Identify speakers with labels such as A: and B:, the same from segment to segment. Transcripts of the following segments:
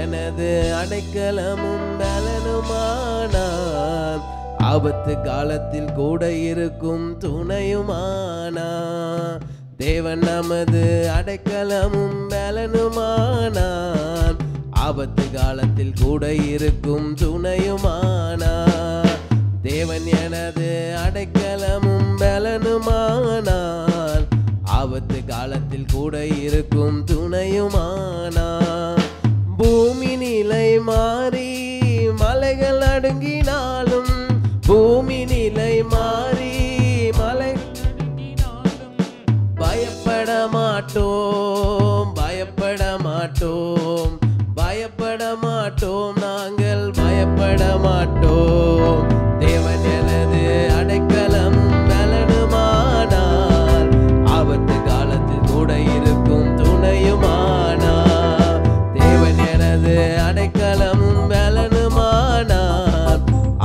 A: எனது அடைக்கலமும் பலனுமானார், ஆபத்து காலத்தில் கூட இருக்கும் துணையுமானார். தேவன் நமது அடைக்கலமும் பலனுமானார், ஆபத்து காலத்தில் கூட இருக்கும் துணையுமானார். தேவன் எனது அடைக்கலமும் பலனுமானார், ஆபத்து காலத்தில் கூட இருக்கும் துணையுமானார். பூமி நிலை மாறி மலைகள் அடுங்கினாலும், பூமி நிலை மாறி மலை பயப்பட மாட்டோம், பயப்பட மாட்டோம், பயப்பட மாட்டோம், நாங்கள் பயப்பட மாட்டோம். தேவன் எனது அடைக்கலம் பலனுமானார், ஆபத்து காலத்தில் கூட இருக்கும் துணையுமானார். தேவன் எனது அடைக்கலம் பலனுமானார்,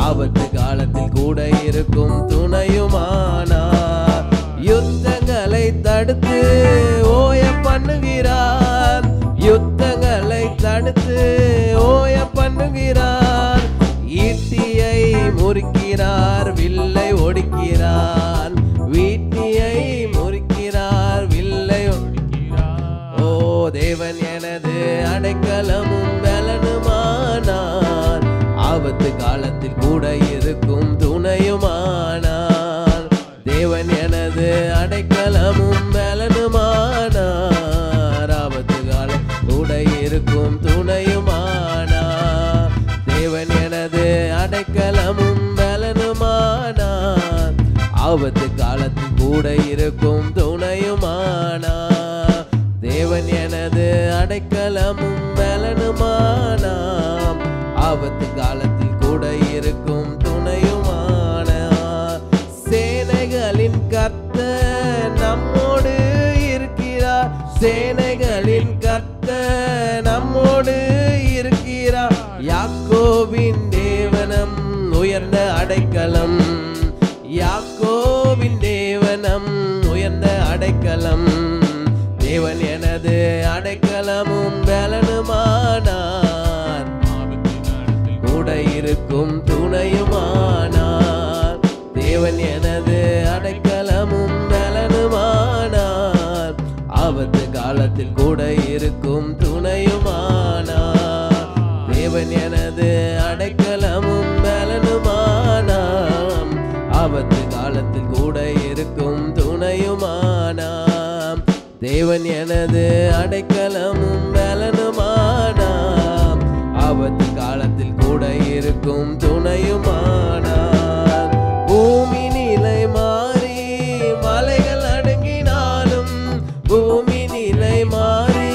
A: ஆபத்து காலத்தில் கூட இருக்கும் துணையுமானார். யுத்தங்களை தடுத்து ஓய பண்ணுகிறார், யுத்தங்களை தடுத்து ஓய பண்ணுகிறார். ஈட்டியை முறிக்கிறார், வில்லை ஒடிக்கிறார், வீட்டியை முறிக்கிறார், வில்லை ஒடிக்கிறார். ஓ தேவன் எனது அடைக்கலமும் பலனுமானார், ஆபத்து காலத்தில் கூட இருக்கும் துணையுமானார். தேவன் எனது அடைக்கலமும் பலனுமானார், ஆபத்து காலம் கூட இருக்கும் துணையுமானார். தேவன் எனது அடைக்கலமும் பலனுமானார், ஆபத்து காலத்தில் கூட இருக்கும் துணையுமானார். தேவன் எனது அடைக்கலமும் பலனுமானார், ஆபத்து காலத்தில் கூட இருக்கும் துணையுமானார். சேனைகளின் கர்த்தர் நம்மோடு இருக்கிறார், சேனைகளின் கர்த்தர் நம்மோடு இருக்கிறார். யாக்கோபின் தேவனம் உயர்ந்த அடைக்கலம், யாக்கோபின் தேவனம் உயர்ந்த அடைக்கலம். தேவன் எனது அடைக்கலமும் பலனுமானார், கூட இருக்கும் துணையுமானார். தேவன் எனது அடைக்கலமும் பலனுமானார், ஆபத்து காலத்தில் கூட இருக்கும் துணையுமானார். தேவன் எனது அடைக்கலமும் பலனுமானார், ஆபத்து காலத்தில் கூட இருக்கும் துணையுமானார். தேவன் எனது அடைக்கலமும் பலனுமானார், ஆபத்து காலத்தில் கூட இருக்கும் துணையுமானார். பூமி நிலை மாறி மலைகள் அடங்கினாலும், பூமி நிலை மாறி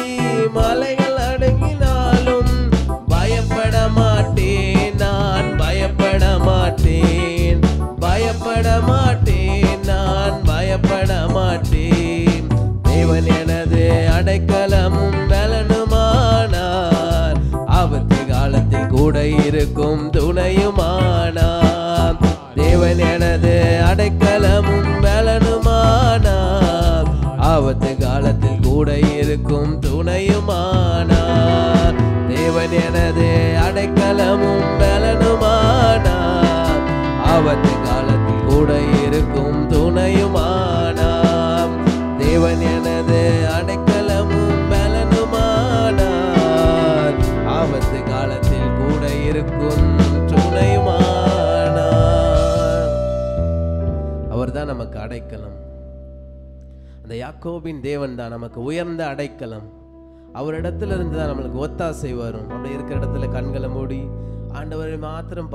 A: மலைகள் அடங்கினாலும், பயப்பட மாட்டேன், நான் பயப்பட மாட்டேன், பயப்பட மாட்டேன், நான் பயப்பட மாட்டேன். தேவன் எனது அடைக்கலமும் பலனுமானார், ஆபத்து காலத்தில் கூட இருக்கும் துணையுமானார். தேவன் எனது அடைக்கலமும் பலனுமானார், ஆபத்து காலத்தில் கூட இருக்கும் துணையுமானார். தேவன் எனது அடைக்கலமும் பலனுமானார், ஆபத்து காலத்தில் கூட இருக்கும் துணையுமானார். தேவன் எனது அடைக்கலமும் பலனுமானார், ஆபத்து காலத்தில் கூட இருக்கும் துணையுமானார். அவர்தான் நமக்கு அடைக்கலம். அந்த யாக்கோபின் தேவன் தான் நமக்கு உயர்ந்த அடைக்கலம். அவரிடத்துல இருந்து தான் நம்மளுக்கு ஒத்தாசை வரும். அப்படி இருக்கிற இடத்துல கண்களை மூடி ஆண்டவரை மாத்திரம்